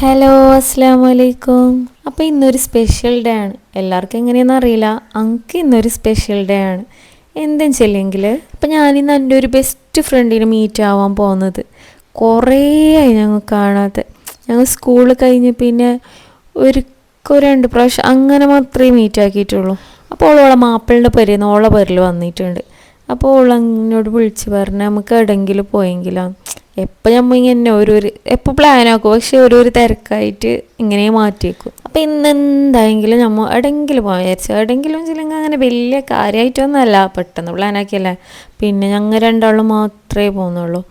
Hello അസ്സാം വലൈക്കും. അപ്പോൾ ഇന്നൊരു സ്പെഷ്യൽ ഡേ ആണ്. എല്ലാവർക്കും എങ്ങനെയാണെന്ന് അറിയില്ല, എനിക്ക് ഇന്നൊരു സ്പെഷ്യൽ ഡേ ആണ്. എന്താണെന്ന് വെച്ചില്ലെങ്കിൽ അപ്പോൾ ഞാനിന്ന് എൻ്റെ ഒരു ബെസ്റ്റ് ഫ്രണ്ടിനെ മീറ്റ് ആവാൻ പോകുന്നത്. കുറേ ആയി ഞങ്ങൾ കാണാതെ. ഞങ്ങൾ സ്കൂൾ കഴിഞ്ഞ് പിന്നെ രണ്ട് പ്രാവശ്യം അങ്ങനെ മാത്രമേ മീറ്റ് ആക്കിയിട്ടുള്ളൂ. അപ്പോൾ ഓളോളെ മാപ്പിളുടെ പേരിൽ ഓളെ പേരിൽ വന്നിട്ടുണ്ട്. അപ്പോൾ ഓൾ എന്നോട് വിളിച്ച് പറഞ്ഞ് നമുക്ക് എവിടെയെങ്കിലും പോയെങ്കിലോ. എപ്പോൾ നമ്മൾ ഇങ്ങനെ എപ്പോൾ പ്ലാനാക്കും, പക്ഷെ ഓരോരു തിരക്കായിട്ട് ഇങ്ങനെ മാറ്റിയേക്കും. അപ്പോൾ ഇന്ന് എന്തായെങ്കിലും നമ്മൾ എവിടെയെങ്കിലും പോകാൻ വിചാരിച്ചു. എവിടെയെങ്കിലും വെച്ചില്ലെങ്കിൽ അങ്ങനെ വലിയ കാര്യമായിട്ടൊന്നുമല്ല, പെട്ടെന്ന് പ്ലാനാക്കിയല്ലേ. പിന്നെ ഞങ്ങൾ രണ്ടാളും മാത്രമേ പോകുന്നുള്ളൂ.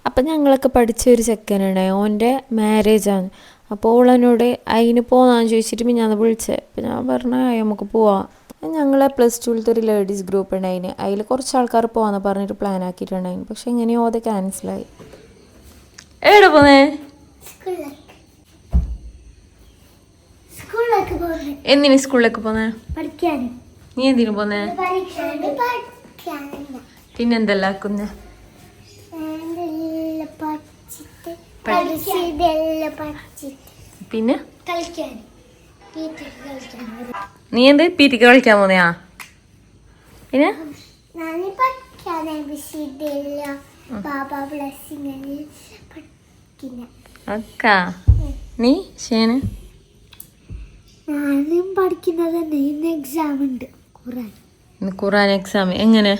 അപ്പം ഞങ്ങളൊക്കെ പഠിച്ച ഒരു ചെക്കനുണ്ടായി, ഓൻ്റെ മാരേജാണ്. അപ്പോൾ ഓളെന്നോട് അതിന് പോകാമെന്ന് ചോദിച്ചിട്ട് ഞാൻ വിളിച്ചത്. അപ്പോൾ ഞാൻ പറഞ്ഞു നമുക്ക് പോവാം. ഞങ്ങളെ +2 ഒരു ലേഡീസ് ഗ്രൂപ്പ് ഉണ്ടായിന്, അതിൽ കുറച്ച് ആൾക്കാർ പോകാമെന്ന് പറഞ്ഞിട്ട് പ്ലാൻ ആക്കിയിട്ടുണ്ടായിരുന്നു. പക്ഷെ എങ്ങനെയോ അത് ക്യാൻസലായി. എവിടെ പോന്നേ? എന്തിനു സ്കൂളിലേക്ക് പോന്നേ? നീ എന്തിനു പോന്നേ? പിന്നെന്തെല്ലാം ആക്കുന്നേ? പിന്നെ നീ എന്ത് പീറ്റിക്ക് കളിക്കാൻ പോന്നെയാ? പിന്നെ നീ ഷേന്? ഞാനും പഠിക്കുന്നത് തന്നെ. ഇന്ന് എക്സാം ഉണ്ട്, ഖുറാൻ എക്സാം. എങ്ങനെ?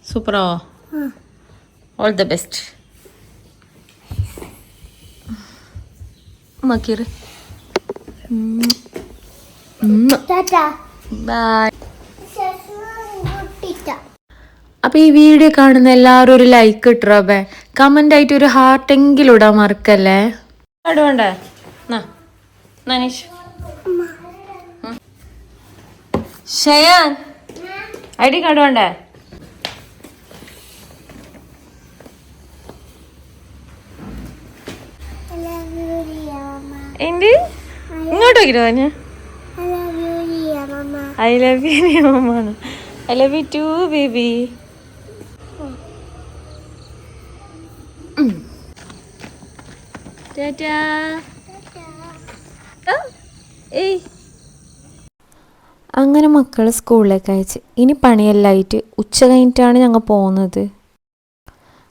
സൂപ്പറാവോ? All the best. മക്കീർ ബൈ. അപ്പോൾ ഈ വീഡിയോ കാണുന്ന എല്ലാവരും ഒരു ലൈക്ക് ഇട്ടേ, കമൻ്റ് ആയിട്ട് ഒരു ഹാർട്ടെങ്കിലും ഇടാൻ മറക്കല്ലേ. അടുവേണ്ടേ നനീഷ് ഷയാൻ ഐഡി കാർഡ് വേണ്ടേ? എന്ത് ഇങ്ങോട്ട് നോക്കിട്ട് പറഞ്ഞ I love you mamma. I love you too baby. അങ്ങനെ മക്കൾ സ്കൂളിലേക്ക് അയച്ച് ഇനി പണിയെല്ലായിട്ട് ഉച്ച കഴിഞ്ഞിട്ടാണ് ഞങ്ങൾ പോകുന്നത്.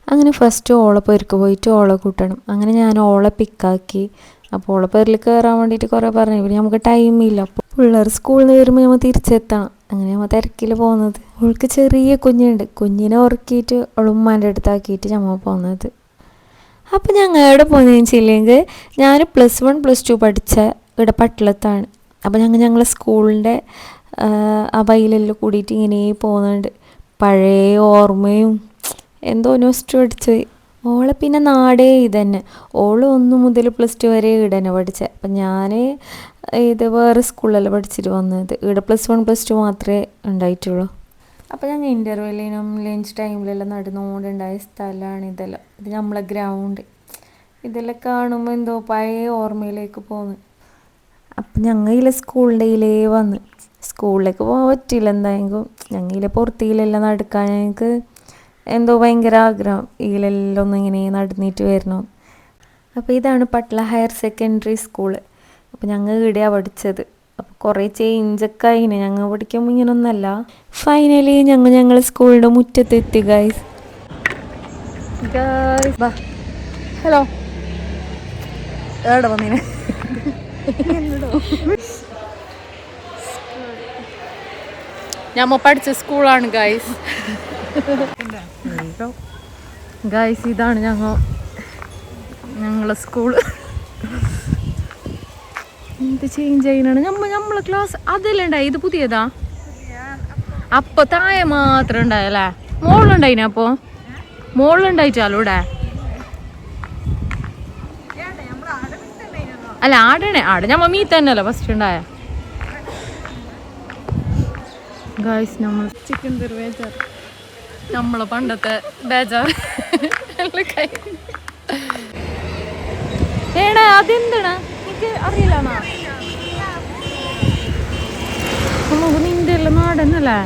അങ്ങനെ ഫസ്റ്റ് ഓളെ പേർക്ക് പോയിട്ട് ഓളെ കൂട്ടണം. അങ്ങനെ ഞാൻ ഓളെ പിക്കാക്കി. അപ്പോൾ ഓളെ പേരിൽ കയറാൻ വേണ്ടിയിട്ട് കുറേ പറഞ്ഞു. പിന്നെ നമുക്ക് ടൈമില്ല. അപ്പോൾ പിള്ളേർ സ്കൂളിൽ നിന്ന് വരുമ്പോൾ നമ്മൾ തിരിച്ചെത്തണം. അങ്ങനെ നമ്മൾ തിരക്കിൽ പോകുന്നത്. അവൾക്ക് ചെറിയ കുഞ്ഞുണ്ട്, കുഞ്ഞിനെ ഉറക്കിയിട്ട് ഉമ്മാൻ്റെ അടുത്താക്കിയിട്ട് നമ്മൾ പോകുന്നത്. അപ്പോൾ ഞങ്ങൾ എവിടെ പോകുന്നതെന്ന് വെച്ചില്ലെങ്കിൽ ഞാൻ +1 +2 പഠിച്ച ഇവിടെ പട്ടളത്താണ്. അപ്പോൾ ഞങ്ങളെ സ്കൂളിൻ്റെ ആ ബൈലെല്ലാം കൂടിയിട്ട് ഇങ്ങനെ പോകുന്നുണ്ട്. പഴയ ഓർമ്മയും എന്തോ നോസ്റ്റു അടിച്ചു പോയി. ഓളെ പിന്നെ നാടേ ഇതന്നെ. ഓള് 1 മുതൽ +2 വരെ ഇവിടെ തന്നെ പഠിച്ചത്. അപ്പം ഞാൻ ഇത് വേറെ സ്കൂളിലല്ല പഠിച്ചിട്ട് വന്നത്. ഇവിടെ +1 +2 മാത്രമേ ഉണ്ടായിട്ടുള്ളൂ. അപ്പോൾ ഞങ്ങൾ ഇൻ്റർവെല്ലിനും ലഞ്ച് ടൈമിലെല്ലാം നടന്നുകൊണ്ടുണ്ടായ സ്ഥലമാണ് ഇതെല്ലാം. ഇത് നമ്മളെ ഗ്രൗണ്ട്. ഇതെല്ലാം കാണുമ്പോൾ എന്തോ പഴയ ഓർമ്മയിലേക്ക് പോകുന്നു. അപ്പം ഞങ്ങൾ ഇതിലെ സ്കൂളിൻ്റെ ഇതിലേ വന്ന് സ്കൂളിലേക്ക് പോകാൻ പറ്റില്ല. എന്തായെങ്കിലും ഞങ്ങൾ ഇതിലെ പുറത്തിലെല്ലാം നടക്കാൻ ഞങ്ങൾക്ക് എന്തോ ഭയങ്കര ആഗ്രഹം, ഇതിലെല്ലാം ഒന്നും ഇങ്ങനെ നടന്നിട്ട് വരണം. അപ്പോൾ ഇതാണ് പട്ള ഹയർ സെക്കൻഡറി സ്കൂള്. അപ്പോൾ ഞങ്ങൾ ഇവിടെയാണ് പഠിച്ചത്. അപ്പോൾ കുറേ ചേഞ്ചൊക്കെ ആയിന്. ഞങ്ങൾ പഠിക്കുമ്പോൾ ഇങ്ങനൊന്നല്ല. ഫൈനലി ഞങ്ങൾ സ്കൂളിൻ്റെ മുറ്റത്തെത്തി ഗൈസ്. ബാ ഹലോ എവിടെ വന്നിനെ? ഞമ്മ പഠിച്ച സ്കൂളാണ് ഗൈസ്. ഗൈസ് ഇതാണ് ഞങ്ങളെ സ്കൂള്. എന്ത് ചേഞ്ച് ചെയ്യുന്നതാണ്. നമ്മളെ ക്ലാസ് അതെല്ലാം ഉണ്ടായി. ഇത് പുതിയതാ? അപ്പൊ താഴെ മാത്രം ഉണ്ടായല്ലേ? മോളുണ്ടായിന? അപ്പോൾ മോളുണ്ടായിട്ടാലോ ഇവിടെ? അല്ല ആടെ ഞമ്മ മീ തന്നെയല്ലോ ഫസ്റ്റ് ഉണ്ടായ. ഗൈസ് നമ്മൾ ചിക്കൻ ബേജാർ, നമ്മളെ പണ്ടത്തെ ബേജാർ. ഏടാ അതെന്താണ് എനിക്ക് അറിയില്ല. നിന്റെ എല്ലാം നാടന്നല്ലേ?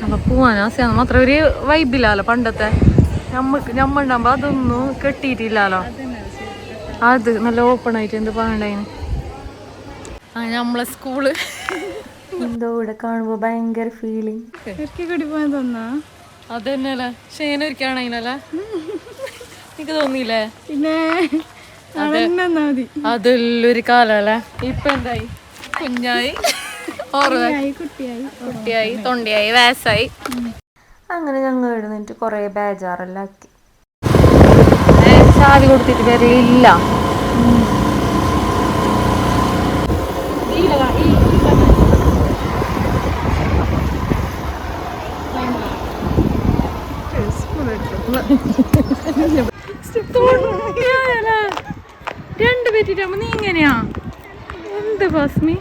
അപ്പൊ പോവാനാ മാത്രം ഒരു വൈബില്ലല്ലോ പണ്ടത്തെ. നമ്മണ്ടാകുമ്പോ അതൊന്നും കെട്ടിയിട്ടില്ലല്ലോ. അത് നല്ല ഓപ്പൺ ആയിട്ട് എന്ത് പറയണ്ടായിന്. ആ നമ്മളെ സ്കൂള് എന്തോ ഇവിടെ കാണുമ്പോ ഭയങ്കര ഫീലിംഗ്. കൂടി പോകാൻ തോന്നാ അത് തന്നെയല്ലേ ഷേനൊരിക്കാണല്ലേ എനിക്ക് തോന്നിയില്ലേ. പിന്നെ അതെല്ലൊരു കാലല്ലേ. ഇപ്പൊ എന്തായി കുഞ്ഞായി കുട്ടിയായി തൊണ്ടിയായി വയസ്സായി. അങ്ങനെ ഞങ്ങൾ എഴുന്നേറ്റ് കുറേ ബേജാറെല്ലാം ആക്കി. ചാവി കൊടുത്തിട്ട് വരലില്ല. രണ്ട് പറ്റിട്ടാകുമ്പോ നീ ഇങ്ങനെയാ എന്ത് ഭസ്മി.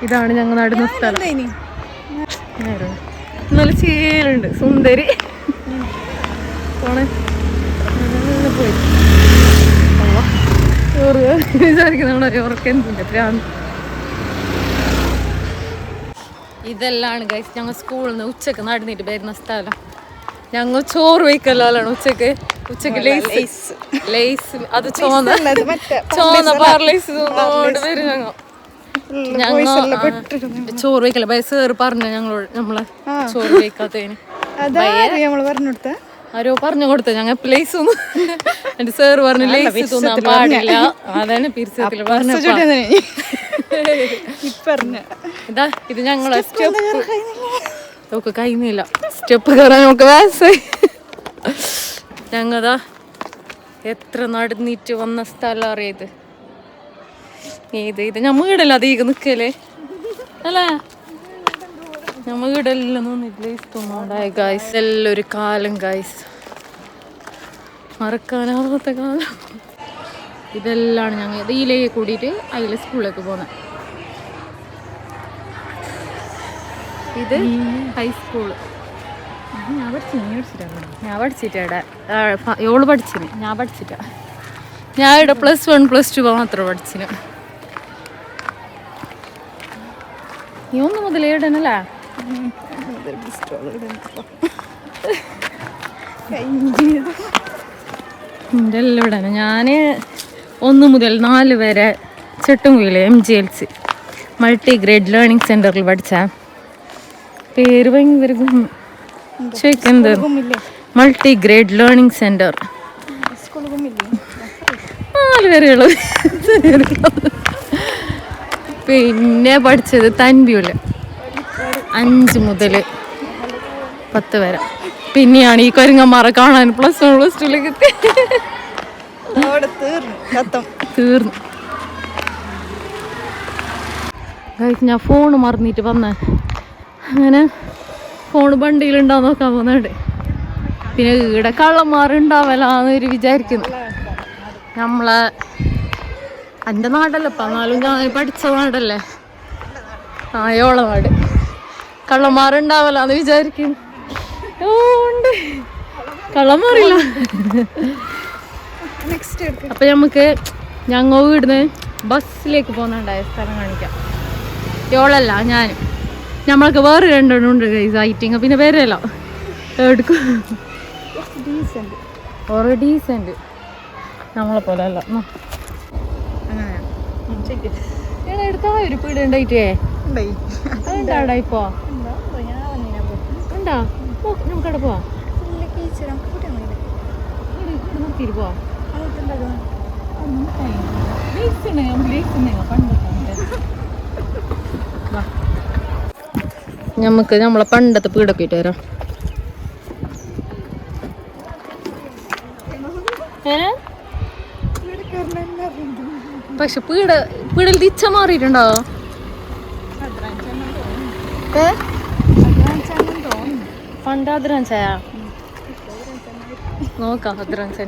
ഇതാണ് ഞങ്ങൾ നടുന്ന സ്ഥലം. നല്ല ചേലുണ്ട് സുന്ദരി പോണേ പോയി വിചാരിക്കുന്ന ഉറക്കെന്തിന്റെ പ്രാന്ത്. ഇതെല്ലാണ് ഗൈസ് ഞങ്ങൾ സ്കൂളിൽ നിന്ന് ഉച്ചക്ക് നടന്നിട്ട് വരുന്ന സ്ഥലം. ഞങ്ങൾ ചോറ് വയ്ക്കല്ലാണ് ഉച്ചക്ക് ലേസ് അത് ചോന്ന പാർലേസ് വരും. ഞങ്ങൾ ചോറ് വയ്ക്കല ബൈ സാറ് പറഞ്ഞു ഞങ്ങളോട് നമ്മളെ ചോറ് വയ്ക്കാത്തതിന് ആരോ പറഞ്ഞു കൊടുത്ത ഞങ്ങൾ പ്ലേസ് എന്റെ സാറ് പറഞ്ഞു ലേസ് തിന്നാൻ പാടില്ല. അതാണ് പിരിച്ചത്തിൽ പറഞ്ഞു. ഇതാ ഇത് ഞങ്ങളെ സ്റ്റെപ്പ് കഴിയുന്നില്ല. സ്റ്റെപ്പ് കയറാൻ നമുക്ക് വയസ്സായി. ഞങ്ങതാ എത്ര നടന്നിട്ട് വന്ന സ്ഥലം അറിയത്. ഇത് ഞമ്മ വീടല്ല അധികം നിക്കല്ലേ അല്ലേ. ഞമ്മ വീടെല്ലാം നിന്നിട്ടുണ്ടായ ഗായ്സ്. എല്ലാം ഒരു കാലം ഗായ്സ്, മറക്കാനാവാത്ത കാലം. ഇതെല്ലാണ് ഞങ്ങൾ ഇതിലേക്ക് കൂടിയിട്ട് അതിലെ സ്കൂളിലേക്ക് പോകുന്നത്. ഇത് ഹൈസ്കൂള്. ഞാൻ പഠിച്ചിട്ടാ ഓള് പഠിച്ചിന്, ഞാൻ പഠിച്ചിട്ടാ. ഞാൻ ഇവിടെ +1 +2 മാത്രം പഠിച്ചിന്. നീ 1 മുതൽ 7 അല്ലേ. എൻ്റെ എല്ലാം ഇവിടെ ഞാൻ 1 മുതൽ 4 വരെ ചെട്ടുംകുയിലെ MGLC മൾട്ടിഗ്രേഡ് ലേണിംഗ് സെന്ററിൽ പഠിച്ച. പേര് ഭയങ്കര ചോദിക്കുന്നത് മൾട്ടിഗ്രേഡ് ലേണിംഗ് സെന്റർ. 4 വരെയുള്ളൂ. പിന്നെ പഠിച്ചത് തൻബ്യൂല് 5 മുതൽ 10 വരെ. പിന്നെയാണ് ഈ കൊരങ്ങന്മാരെ കാണാൻ +1 +2 എത്തി. തീർന്നു. ഞാൻ ഫോണ് മറന്നിട്ട് വന്നേ. അങ്ങനെ ഫോണ് വണ്ടിയിലുണ്ടാവും നോക്കാൻ പോകുന്നുണ്ട്. പിന്നെ ഇവിടെ കള്ളന്മാരുണ്ടാവലാന്നൊരു വിചാരിക്കുന്നു. നമ്മളെ എൻ്റെ നാടല്ലേ ഇപ്പം, എന്നാലും ഞാൻ പഠിച്ച നാടല്ലേ. ആയോള നാട്. കള്ളന്മാരുണ്ടാവലാന്ന് വിചാരിക്കുന്നു. ഉണ്ട് കള്ളന്മാറില്ല. അപ്പം നമുക്ക് ഞങ്ങൾ വീടിന് ബസ്സിലേക്ക് പോകുന്നുണ്ടായ സ്ഥലം കാണിക്കാം. യോളല്ല ഞാൻ, നമ്മൾക്ക് വേറെ 2 ഉണ്ട് ഗൈസ് ഐറ്റിങ്. പിന്നെ വരല്ലോ എടുക്കും ഓരോ ഡീസൻറ്റ് നമ്മളെ പോലെ അല്ല. അങ്ങനെ എടുത്താ ഒരു പീട് ഉണ്ടായിട്ടേ ഉണ്ടാടാ ഇപ്പോ ഉണ്ടാ. നമുക്കവിടെ പോവാം, നിർത്തിയിട്ട് പോവാം. നമുക്ക് നമ്മളെ പണ്ടത്തെ പീടൊക്കെ ഇട്ട് തരാം. പക്ഷെ പീടൽ തിച്ച മാറിയിട്ടുണ്ടോ? പണ്ട് അതിരാഞ്ചായ നോക്കാം. അതിരാഞ്ചാ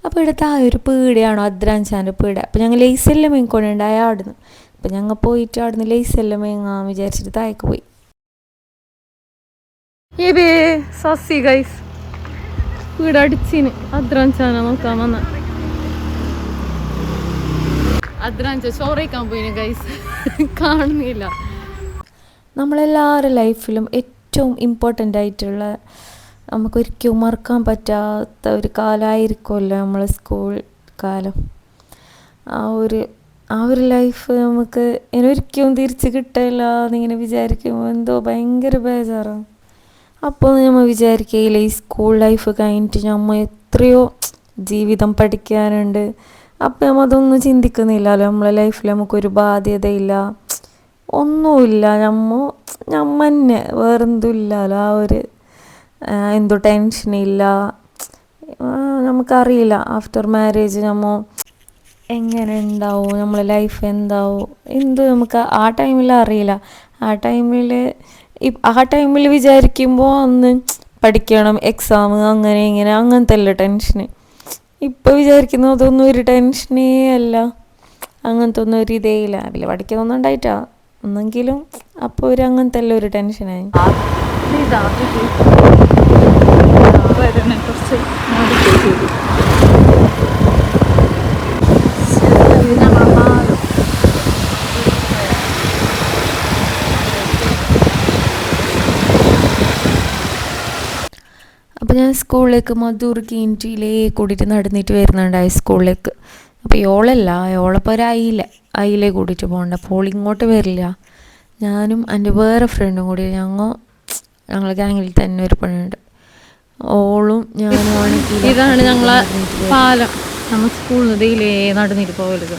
അപ്പോൾ ഇവിടുത്തെ ആ ഒരു പീടിയാണോ അദ്രാൻചാൻ്റെ പീട. അപ്പോൾ ഞങ്ങൾ ലേസെല്ലാം മേങ്ങിക്കൊണ്ടുണ്ടായ അവിടുന്ന്. അപ്പം ഞങ്ങൾ പോയിട്ട് അവിടുന്ന് ലേസെല്ലാം മേങ്ങാൻ വിചാരിച്ചിട്ട് താഴേക്ക് പോയി. സസി ഗൈസ് വീട് അടിച്ചിന് അദ്രാൻചാന നോക്കാൻ വന്ന. അതിനാ ചോറയ്ക്കാൻ പോയിന് ഗൈസ്, കാണുന്നില്ല. നമ്മളെല്ലാവരുടെ ലൈഫിലും ഏറ്റവും ഇമ്പോർട്ടൻ്റ് ആയിട്ടുള്ള നമുക്കൊരിക്കലും മറക്കാൻ പറ്റാത്ത ഒരു കാലമായിരിക്കുമല്ലോ നമ്മൾ സ്കൂൾ കാലം. ആ ഒരു ലൈഫ് നമുക്ക് ഒരിക്കലും തിരിച്ച് കിട്ടില്ല എന്നിങ്ങനെ വിചാരിക്കുമ്പോൾ എന്തോ ഭയങ്കര ബേജാറാണ്. അപ്പോൾ നമ്മൾ വിചാരിക്കുകയില്ല ഈ സ്കൂൾ ലൈഫ് കഴിഞ്ഞിട്ട് നമ്മൾ എത്രയോ ജീവിതം പഠിക്കാനുണ്ട്. അപ്പം നമ്മൾ അതൊന്നും ചിന്തിക്കുന്നില്ലല്ലോ. നമ്മളെ ലൈഫിൽ നമുക്കൊരു ബാധ്യതയില്ല, ഒന്നുമില്ല. നമ്മ തന്നെ വേറെന്തും ഇല്ലല്ലോ. ആ ഒരു എന്തോ ടെൻഷനില്ല. നമുക്കറിയില്ല ആഫ്റ്റർ മാരേജ് നമ്മൾ എങ്ങനെ ഉണ്ടാവും, നമ്മളെ ലൈഫ് എന്താവും, എന്തും നമുക്ക് ആ ടൈമിൽ അറിയില്ല. ആ ടൈമിൽ വിചാരിക്കുമ്പോൾ അന്ന് പഠിക്കണം, എക്സാം, അങ്ങനെ ഇങ്ങനെ അങ്ങനത്തെ അല്ല ടെൻഷന്. ഇപ്പോൾ വിചാരിക്കുന്നത് അതൊന്നും ഒരു ടെൻഷനേ അല്ല, അങ്ങനത്തെ ഒന്നും ഒരു ഇതേ ഇല്ല. അതിൽ പഠിക്കുന്നൊന്നും ഉണ്ടായിട്ടാ ഒന്നെങ്കിലും അപ്പോൾ അങ്ങനത്തെ എല്ലാം ഒരു ടെൻഷനായി. അപ്പോൾ ഞാൻ സ്കൂളിലേക്ക് മധൂർ കീൻറ്റിയിലേ കൂടിയിട്ട് നടന്നിട്ട് വരുന്നുണ്ടായി സ്കൂളിലേക്ക്. അപ്പോൾ ഓളപ്പോൾ ഒരു അയിലേ കൂടിയിട്ട് പോകണ്ട. അപ്പോൾ ഇങ്ങോട്ട് വരില്ല. ഞാനും എൻ്റെ വേറെ ഫ്രണ്ടും കൂടി ഞങ്ങൾ ഗാങ്ങിൽ തന്നെ ഒരു പണിയുണ്ട്. ഓളും ഞാനും ആണെങ്കിൽ ഇതാണ് ഞങ്ങളെ പാലം. നമ്മൾ സ്കൂളിൽ നിന്ന് ഇതിലേ നടന്നിട്ട് പോകരുത്.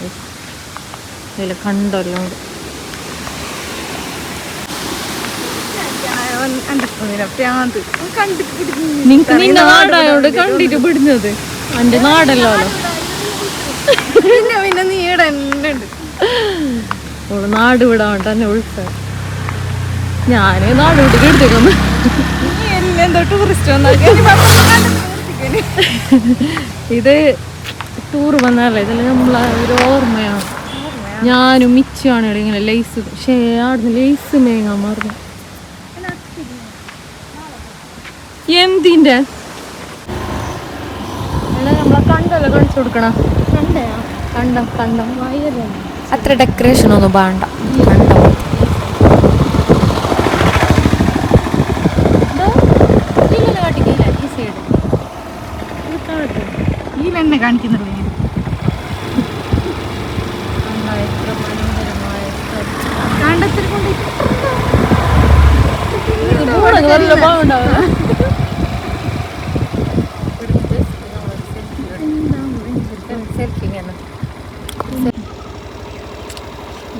ഇതിൽ കണ്ടല്ലോ നിനക്ക് നിന്റെ നാടായോട് കണ്ടിട്ട് പിടിഞ്ഞത്. എൻ്റെ നാടല്ലോ പിന്നെ നീ ഇവിടെ ഉണ്ട്. ഓള് നാട് വിടാൻ തന്നെ വിളിച്ച. ഞാൻ നാട് വിട്ടിട്ട് എടുത്തേക്കൊന്ന് എന്തോ ടൂറിസ്റ്റ് ഇത് ടൂർ വന്നാലേ ഇതെല്ലാം നമ്മളെ ഒരു ഓർമ്മയാണ്. ഞാനും മിച്ചാണ് ഇവിടെ ഇങ്ങനെ ലേസ്, പക്ഷേ ആടുന്ന് ലേസ് മേങ്ങാൻ മറന്നു. എന്തിൻ്റെ നമ്മളെ കണ്ടല്ലോ കാണിച്ചു കൊടുക്കണം. കണ്ടം അത്ര ഡെക്കറേഷൻ ഒന്നും വേണ്ട. എന്നെ കാണിക്കുന്നുള്ളൂ.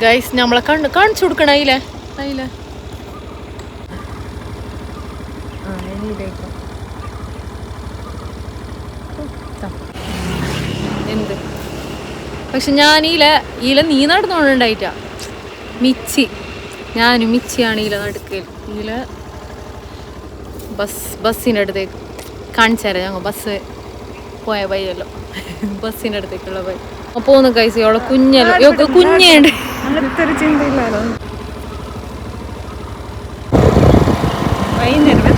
ഗൈസ് നമ്മളെ കാണിച്ചു കൊടുക്കണം. അതിലെ എന്ത് പക്ഷെ ഞാൻ ഈല നീ നടന്നോണ്ടായിട്ടാ ഞാനും മിച്ചിയാണ് ഈല നടുക്കൽ. ഈല ബസ്സിൻ്റെ അടുത്തേക്ക് കാണിച്ചു തരാം. ഞങ്ങൾ ബസ് പോയ വഴിയല്ലോ, ബസ്സിൻ്റെ അടുത്തേക്കുള്ള വഴി. പോന്ന് കൈസ് അവളെ കുഞ്ഞല്ലോ കുഞ്ഞുണ്ട്. അങ്ങനത്തെ ഒരു ചിന്തയില്ലല്ലോ. വൈകുന്നേരം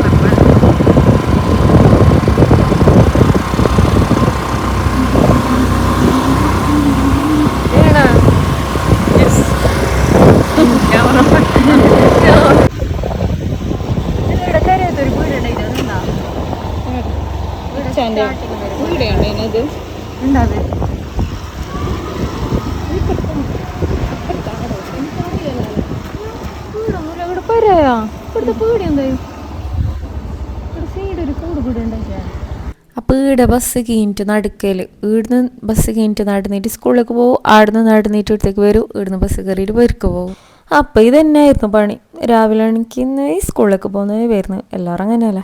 അപ്പോൾ ഈടെ ബസ് കഴിഞ്ഞിട്ട് നടക്കൽ, ഈടുന്ന് ബസ് കഴിഞ്ഞിട്ട് നടന്നിട്ട് സ്കൂളിലേക്ക് പോകും, ആടുന്ന് നടന്നിട്ട് ഇവിടത്തേക്ക് വരും, ഈടുന്ന് ബസ് കയറിയിട്ട് പേർക്ക് പോകും. അപ്പോൾ ഇത് തന്നെയായിരുന്നു പണി. രാവിലെ എണീക്കുന്ന ഈ സ്കൂളിലേക്ക് പോകുന്നത് വരുന്നത് എല്ലാവരും അങ്ങനെയല്ല.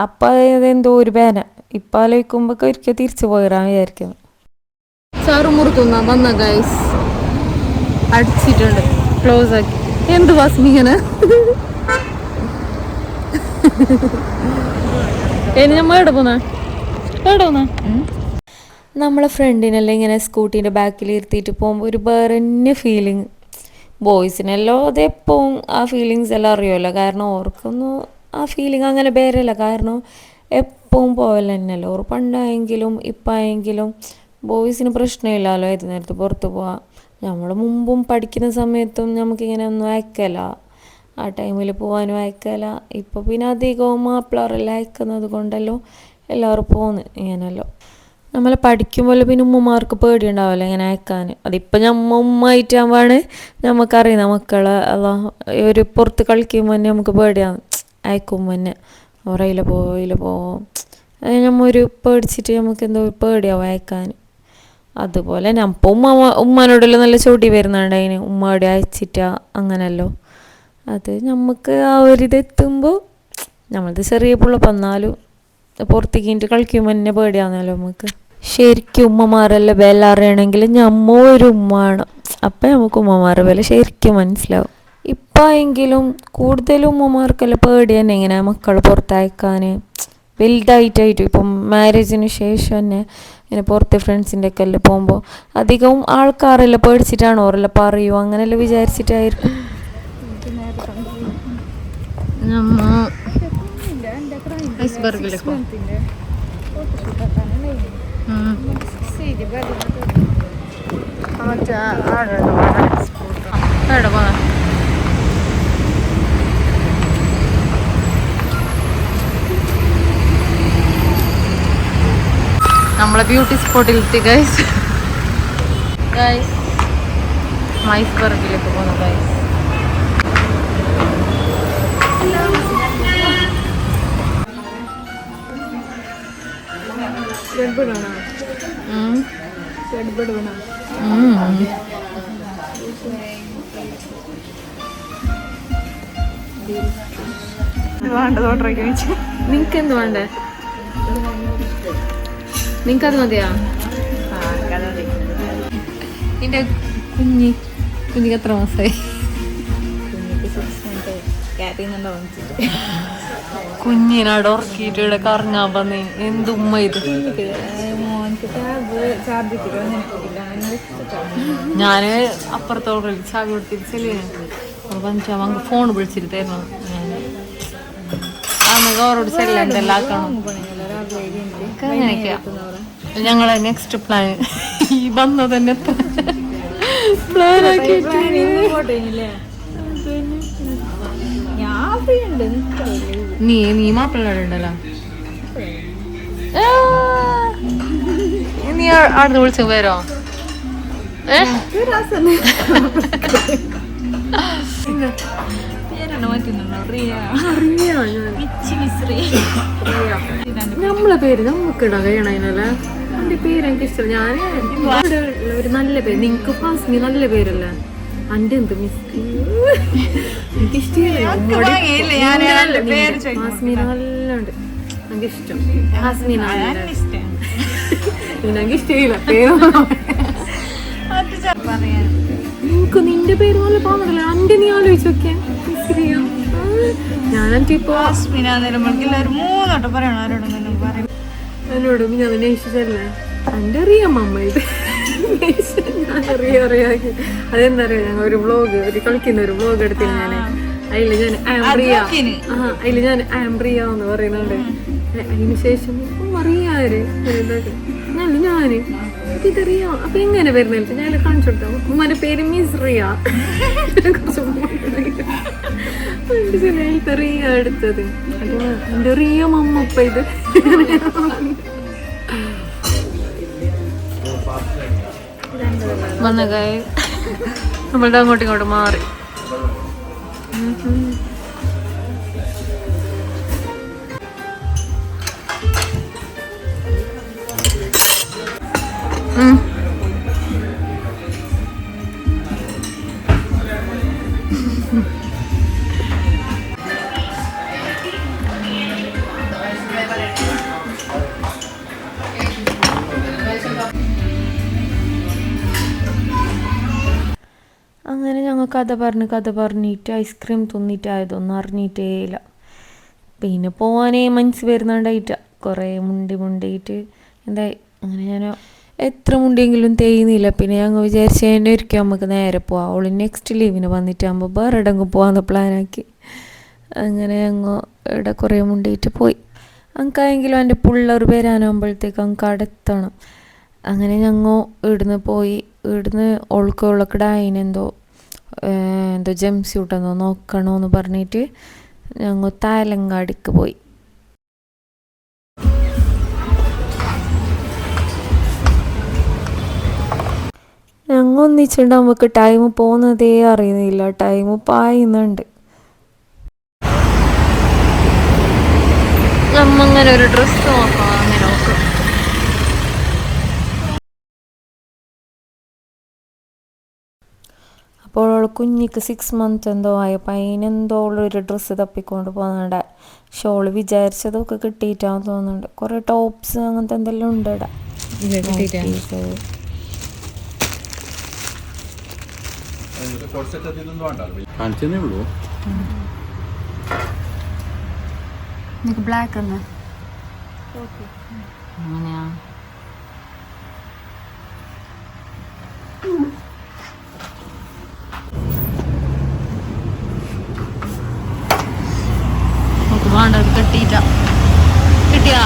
അപ്പം അതെന്തോ ഒരു പേന. ഇപ്പം ആലോചിക്കുമ്പോൾ ഒരിക്കൽ തിരിച്ചു പോയിടാൻ വിചാരിക്കുന്നു. ചറുമുറുത്തുന്ന വന്ന ഗൈസ് അടിച്ചിട്ടുണ്ട്, ക്ലോസ് ആക്കി. എന്ത് വാസ്മിങ്ങനെ ഇനി നമ്മൾ എവിടെ പോന്ന നമ്മളെ ഫ്രണ്ടിനെല്ലാം ഇങ്ങനെ സ്കൂട്ടീൻ്റെ ബാക്കിൽ ഇരുത്തിയിട്ട് പോകുമ്പോൾ ഒരു വേറെ തന്നെ ഫീലിങ്. ബോയ്സിനെല്ലാം അതെപ്പോഴും ആ ഫീലിങ്സ് എല്ലാം അറിയുമല്ലോ, കാരണം ഓർക്കൊന്നും ആ ഫീലിംഗ് അങ്ങനെ വേറെയല്ല. കാരണം എപ്പോഴും പോകല തന്നെയല്ലോ. ഓർ പണ്ടായെങ്കിലും ഇപ്പായെങ്കിലും ബോയ്സിന് പ്രശ്നമില്ലല്ലോ ഏത് നേരത്ത് പുറത്ത് പോവാം. നമ്മൾ മുമ്പും പഠിക്കുന്ന സമയത്തും നമുക്കിങ്ങനെ ഒന്നും അയക്കല, ആ ടൈമിൽ പോകാനും അയക്കല. ഇപ്പോൾ പിന്നെ അധികവും മാപ്പിളറെല്ലാം അയക്കുന്നത് കൊണ്ടല്ലോ എല്ലാവരും പോകുന്നു ഇങ്ങനെയല്ലോ. നമ്മൾ പഠിക്കുമ്പോൾ പിന്നെ ഉമ്മമാർക്ക് പേടിയുണ്ടാവില്ല ഇങ്ങനെ അയക്കാൻ. അതിപ്പോൾ ഉമ്മയായിട്ടാകുമ്പോഴാണ് നമുക്കറിയുന്ന മക്കളെ ഒരു പുറത്ത് കളിക്കുമ്പോൾ തന്നെ നമുക്ക് പേടിയാണ്, അയക്കുമ്പോൾ തന്നെ ഓരയില പോവും നമ്മൾ ഒരു പേടിച്ചിട്ട് നമുക്ക് എന്തോ പേടിയാവും അയക്കാൻ. അതുപോലെ ഇപ്പോൾ ഉമ്മാനോടെല്ലാം നല്ല ചൊടി വരുന്നുണ്ട് അതിന്, ഉമ്മയുടെ അയച്ചിട്ടാ അങ്ങനെയല്ലോ. അത് നമുക്ക് ആ ഒരിതെത്തുമ്പോൾ നമ്മളത് ചെറിയ പിള്ള വന്നാലും പുറത്തേക്കിട്ട് കളിക്കുമ്പോൾ തന്നെ പേടിയാവുന്നല്ലോ നമുക്ക്. ശരിക്കും ഉമ്മമാരെല്ലാം വില അറിയണമെങ്കിൽ നമ്മ ഒരു ഉമ്മ വേണം, അപ്പം നമുക്ക് ഉമ്മമാരുടെ വില ശരിക്കും മനസ്സിലാവും. ഇപ്പം എങ്കിലും കൂടുതലും ഉമ്മമാർക്കെല്ലാം പേടി തന്നെ ഇങ്ങനെ മക്കൾ പുറത്തയക്കാൻ. വലുതായിട്ടായിട്ടും ഇപ്പം മാരേജിന് ശേഷം തന്നെ ഇങ്ങനെ പുറത്തെ ഫ്രണ്ട്സിൻ്റെ ഒക്കെ എല്ലാം പോകുമ്പോൾ അധികവും ആൾക്കാരെല്ലാം പേടിച്ചിട്ടാണ് ഓരെല്ലാം പറയുമോ അങ്ങനെയെല്ലാം വിചാരിച്ചിട്ടായിരിക്കും. നമ്മളെ ബ്യൂട്ടി സ്പോട്ടിലെത്തി ഗൈസ്. ഐസ്ബർഗിലേക്ക് പോകുന്നു ഗൈസ്. നിനക്ക് എന്ത് വേണ്ടേ? നിനക്കത് മതിയാ? നിന്റെ കുഞ്ഞിക്ക് എത്ര മാസമായി? കുഞ്ഞിനാട് ഉറക്കിയിട്ട് ഇവിടെ കറങ്ങാൻ വന്നേ. എന്തുമ്മ ഇത്? ഞാന് അപ്പുറത്തോടെ ചാവി കൊടുത്തിരിച്ചല്ലേ നമുക്ക് ഫോൺ വിളിച്ചിരുത്തായിരുന്നു. അവരോട് ചെല്ലണ്ടെല്ലാം ആക്കണം. അങ്ങനെയൊക്കെയാ ഞങ്ങളെ നെക്സ്റ്റ് പ്ലാൻ. ഈ വന്ന തന്നെ പ്ലാൻ ആക്കിയിട്ട് നീ മാപ്പിള്ളണ്ടല്ലോ. നീ അടുത്ത് വിളിച്ചു വരോ? നമ്മളെ പേര് നമുക്കിടാൻ കഴിയണല്ലേ. എന്റെ പേര് എനിക്ക് ഇഷ്ടം. ഞാൻ ഒരു നല്ല പേര്. നിങ്ങക്ക് ഫാസ്മി നല്ല പേരല്ലേ? അന്റെ എന്ത് മിസ് എനിക്കിഷ്ടമില്ല. ഫാസ്മീന നല്ലുണ്ട്, എനിക്കിഷ്ടം. ഫാസ്മീന എനിക്ക് ഇഷ്ടമില്ല പേര്. നിനക്ക് നിന്റെ പേര് നല്ല പാടില്ല. അന്റെ നീ ആലോചിച്ച് നോക്കിയാ ഞാനിപ്പോ എന്നോട് ഞാൻ നേഷിച്ചല്ലേ എൻ്റെ അറിയാം അമ്മ ഇത്. ഞാൻ അറിയാക്കി അതെന്താ അറിയാം, ഞങ്ങൾ ഒരു കളിക്കുന്ന ഒരു വ്ളോഗ് എടുത്തിന് ഞാൻ. അതിൽ ഞാൻ അതിൽ ഞാൻ ആംബ്രിയ എന്ന് പറയുന്നുണ്ട്. അതിന് ശേഷം അറിയാറ് ഞാന് ഇതറിയാം. അപ്പൊ എങ്ങനെ വരുന്ന ഞാൻ കാണിച്ചു കൊടുത്താ ഉമ്മാന്റെ പേര് മിസ്റിയ. റിയ എടുത്തത് എന്റെ റിയ അമ്മപ്പ ഇത്. വന്ന നമ്മളുടെ അങ്ങോട്ടും ഇങ്ങോട്ടും മാറി. അങ്ങനെ ഞങ്ങൾ കഥ പറഞ്ഞിട്ട് ഐസ്ക്രീം തിന്നിട്ടായതൊന്നും അറിഞ്ഞിട്ടേയില്ല. പിന്നെ പോകാനേ മനസ്സ് വരുന്നുണ്ടായിട്ട കുറേ മുണ്ടിയിട്ട് എന്തായി. അങ്ങനെ ഞാൻ എത്ര മുണ്ടിയെങ്കിലും തേയുന്നില്ല. പിന്നെ ഞങ്ങൾ വിചാരിച്ചതിൻ്റെ ഒരിക്കൽ നമുക്ക് നേരെ പോവാം. അവൾ നെക്സ്റ്റ് ലീവിന് വന്നിട്ടാകുമ്പോൾ വേറെ എവിടെയെങ്കിലും പോകാമെന്ന് പ്ലാനാക്കി. അങ്ങനെ ഞങ്ങൾ ഇവിടെ കുറേ മുണ്ടിയിട്ട് പോയി. അങ്ങനെയെങ്കിലും എൻ്റെ പിള്ളേർ വരാനാകുമ്പോഴത്തേക്ക് അങ്ങ് അടുത്തെത്തണം. അങ്ങനെ ഞങ്ങൾ ഇവിടുന്ന് പോയി ഇവിടുന്ന് ഒഴുക്കുള്ളക്കിടായിനെന്തോ എന്തോ ജംപ് സ്യൂട്ടെന്തോ നോക്കണമെന്ന് പറഞ്ഞിട്ട് ഞങ്ങൾ തായലങ്ങാടിക്ക് പോയി. ഞങ്ങൾ ഒന്നിച്ചുണ്ട് നമുക്ക് ടൈം പോകുന്നതേ അറിയുന്നില്ല, ടൈം പായുന്നുണ്ട്. നമ്മങ്ങനെ ഒരു ഡ്രസ്സ് നോക്കാം, അങ്ങനെ നോക്കും. അപ്പോൾ അവൾ കുഞ്ഞിക്ക് 6 months എന്തോ ആയപ്പോൾ അതിനെന്തോ ഉള്ളൊരു ഡ്രസ്സ് തപ്പിക്കൊണ്ട് പോകുന്നുണ്ട്. ഷോൾ വിചാരിച്ചതൊക്കെ കിട്ടിയിട്ടാന്ന് തോന്നുന്നുണ്ട്. കുറേ ടോപ്സ് അങ്ങനത്തെ എന്തെല്ലാം ഉണ്ട് ഇവിടെ. ബ്ലാക്ക് അങ്ങനെയാ. കിട്ടിയാ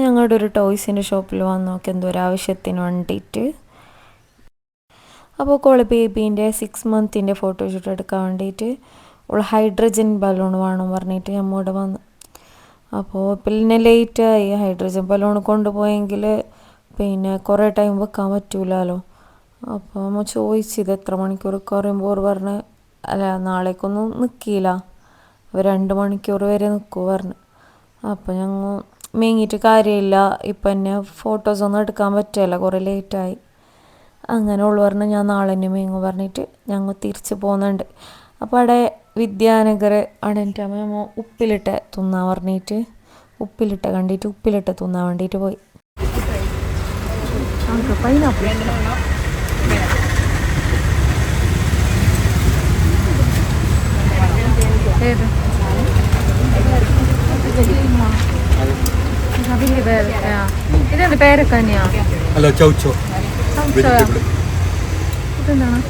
ഞങ്ങളുടെ ഒരു ടോയ്സിൻ്റെ ഷോപ്പിൽ വന്ന് നോക്കി എന്തോ ഒരു ആവശ്യത്തിന് വേണ്ടിയിട്ട്. അപ്പോൾ കോള് ബേബീൻ്റെ 6 months ഫോട്ടോഷൂട്ട് എടുക്കാൻ വേണ്ടിയിട്ട് അവൾ ഹൈഡ്രജൻ ബലൂൺ വേണം പറഞ്ഞിട്ട് നമ്മോട് വന്ന്. അപ്പോൾ പിന്നെ ലേറ്റായി. ഹൈഡ്രജൻ ബലൂൺ കൊണ്ടുപോയെങ്കിൽ പിന്നെ കുറേ ടൈം വെക്കാൻ പറ്റൂലല്ലോ. അപ്പോൾ നമ്മൾ ചോദിച്ചത് എത്ര മണിക്കൂർ പറയുമ്പോൾ പറഞ്ഞ് അല്ല നാളേക്കൊന്നും നിൽക്കില്ല, 2 മണിക്കൂർ വരെ നിൽക്കുമോ പറഞ്ഞു. അപ്പോൾ ഞങ്ങൾ മേങ്ങിയിട്ട് കാര്യമില്ല, ഇപ്പം തന്നെ ഫോട്ടോസൊന്നും എടുക്കാൻ പറ്റില്ല, കുറേ ലേറ്റായി. അങ്ങനെ ഉള്ളു പറഞ്ഞ് ഞാൻ നാളെ തന്നെ മേങ്ങും പറഞ്ഞിട്ട് ഞങ്ങൾ തിരിച്ച് പോകുന്നുണ്ട്. അപ്പോൾ അവിടെ വിദ്യാനഗർ അവിടെ എൻ്റെ അമ്മ ഉപ്പിലിട്ട് തിന്നാൻ പറഞ്ഞിട്ട് ഉപ്പിലിട്ട കണ്ടിട്ട് ഉപ്പിലിട്ട് തിന്നാൻ വേണ്ടിയിട്ട് പോയി. പൈനാപ്പിൾ ഇതെന്ത് പേരൊക്കെ തന്നെയാ? ഹലോ ചൗച്ചോ. ഇതെന്താണ്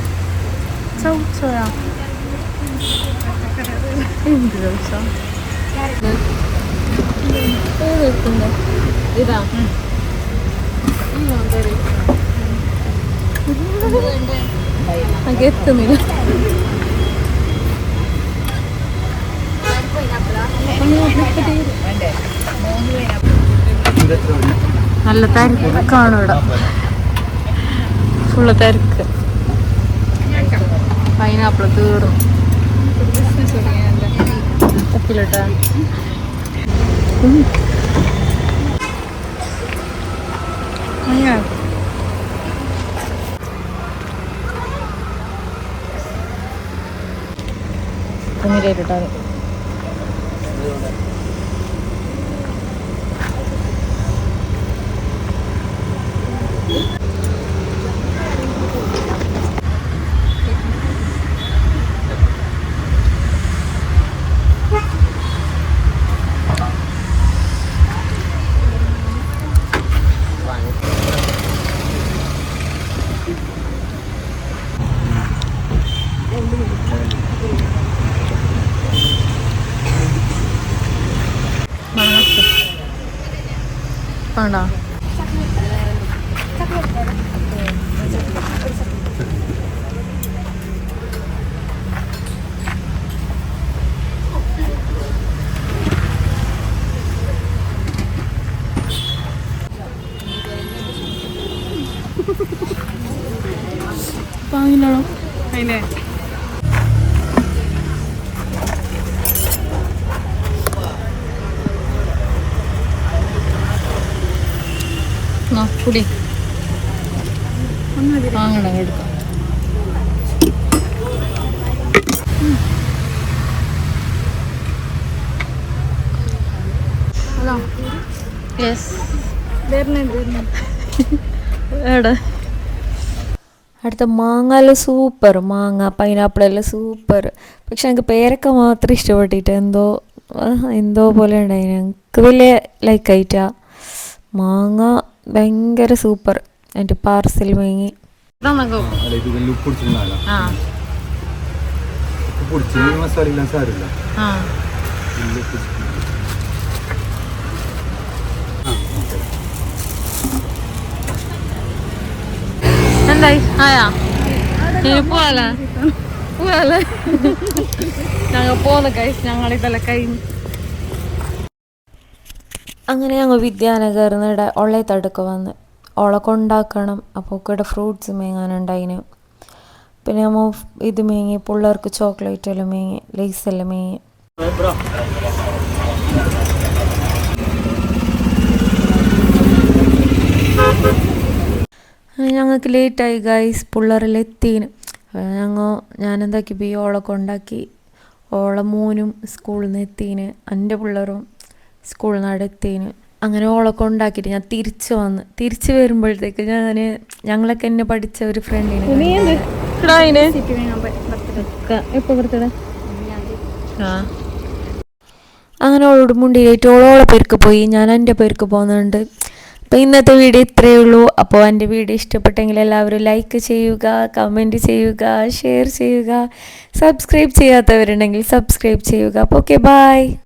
ചൗച്ചോയാ? എന്ത് ചൗച്ചോ? ഇതാ എത്തുന്നില്ല. നല്ല തിരക്കാണ് ഇവിടെ, ഫുള്ള് തിരക്ക്. പൈനാപ്പിൾ തീർന്നു. ഉപ്പിലിട്ട കുഞ്ഞിരേറ്റിട്ടാൽ വേണ്ട. വാങ്ങില്ലോ അതിനെ കുടി വാങ്ങണം എടുക്കാം. ഹലോ യെസ് എവിടെ അടുത്ത മാങ്ങയെല്ലാം സൂപ്പർ, മാങ്ങ പൈനാപ്പിളെല്ലാം സൂപ്പർ. പക്ഷെ എനിക്ക് പേരക്ക മാത്രം ഇഷ്ടപ്പെട്ടിട്ട് എന്തോ പോലെ ഉണ്ടായി. എനിക്ക് വലിയ ലൈക്കായിട്ടാ. മാങ്ങ ഭയങ്കര സൂപ്പർ. എൻ്റെ പാർസൽ വാങ്ങി. എന്തായി ആയാ ഇനി പോവാല പോവാല്ലേ ഞങ്ങൾ പോന്ന് കഴിച്ച് ഞങ്ങളിതെല്ലാം കഴിഞ്ഞു. അങ്ങനെ ഞങ്ങൾ വിദ്യാനഗറിനിടെ ഒള്ളേ തടുക്ക വന്ന് ഓളെ കൊണ്ടാക്കണം. അപ്പോൾ ഇവിടെ ഫ്രൂട്ട്സ് മേങ്ങാനുണ്ടായിന്. പിന്നെ നമ്മൾ ഇത് മേങ്ങി പിള്ളേർക്ക് ചോക്ലേറ്റ് എല്ലാം മേങ്ങി ലേസ് എല്ലാം മേങ്ങി. ഞങ്ങൾക്ക് ലേറ്റായി ഗൈസ്, പിള്ളേരെല്ലാം എത്തീന്. ഞാനെന്താക്കി പോയി ഓളെ കൊണ്ടാക്കി. ഓളെ മോനും സ്കൂളിൽ നിന്ന് എത്തീന്, എൻ്റെ പിള്ളേരും സ്കൂളിൽ നിന്ന് അവിടെ എത്തീന്. അങ്ങനെ ഓളെ കൊണ്ടാക്കിയിട്ട് ഞാൻ തിരിച്ച് വരുമ്പോഴത്തേക്ക് ഞങ്ങളൊക്കെ എന്നെ പഠിച്ച ഒരു ഫ്രണ്ടിന് അങ്ങനെ ഓളോട് മുണ്ടിയിട്ട് ഓളോളെ പേർക്ക് പോയി, ഞാൻ എൻ്റെ പേർക്ക് പോകുന്നുണ്ട്. അപ്പോൾ ഇന്നത്തെ വീഡിയോ ഇത്രയേ ഉള്ളൂ. അപ്പോൾ എൻ്റെ വീഡിയോ ഇഷ്ടപ്പെട്ടെങ്കിൽ എല്ലാവരും ലൈക്ക് ചെയ്യുക, കമൻറ്റ് ചെയ്യുക, ഷെയർ ചെയ്യുക, സബ്സ്ക്രൈബ് ചെയ്യാത്തവരുണ്ടെങ്കിൽ സബ്സ്ക്രൈബ് ചെയ്യുക. അപ്പോൾ ഓക്കെ, ബൈ.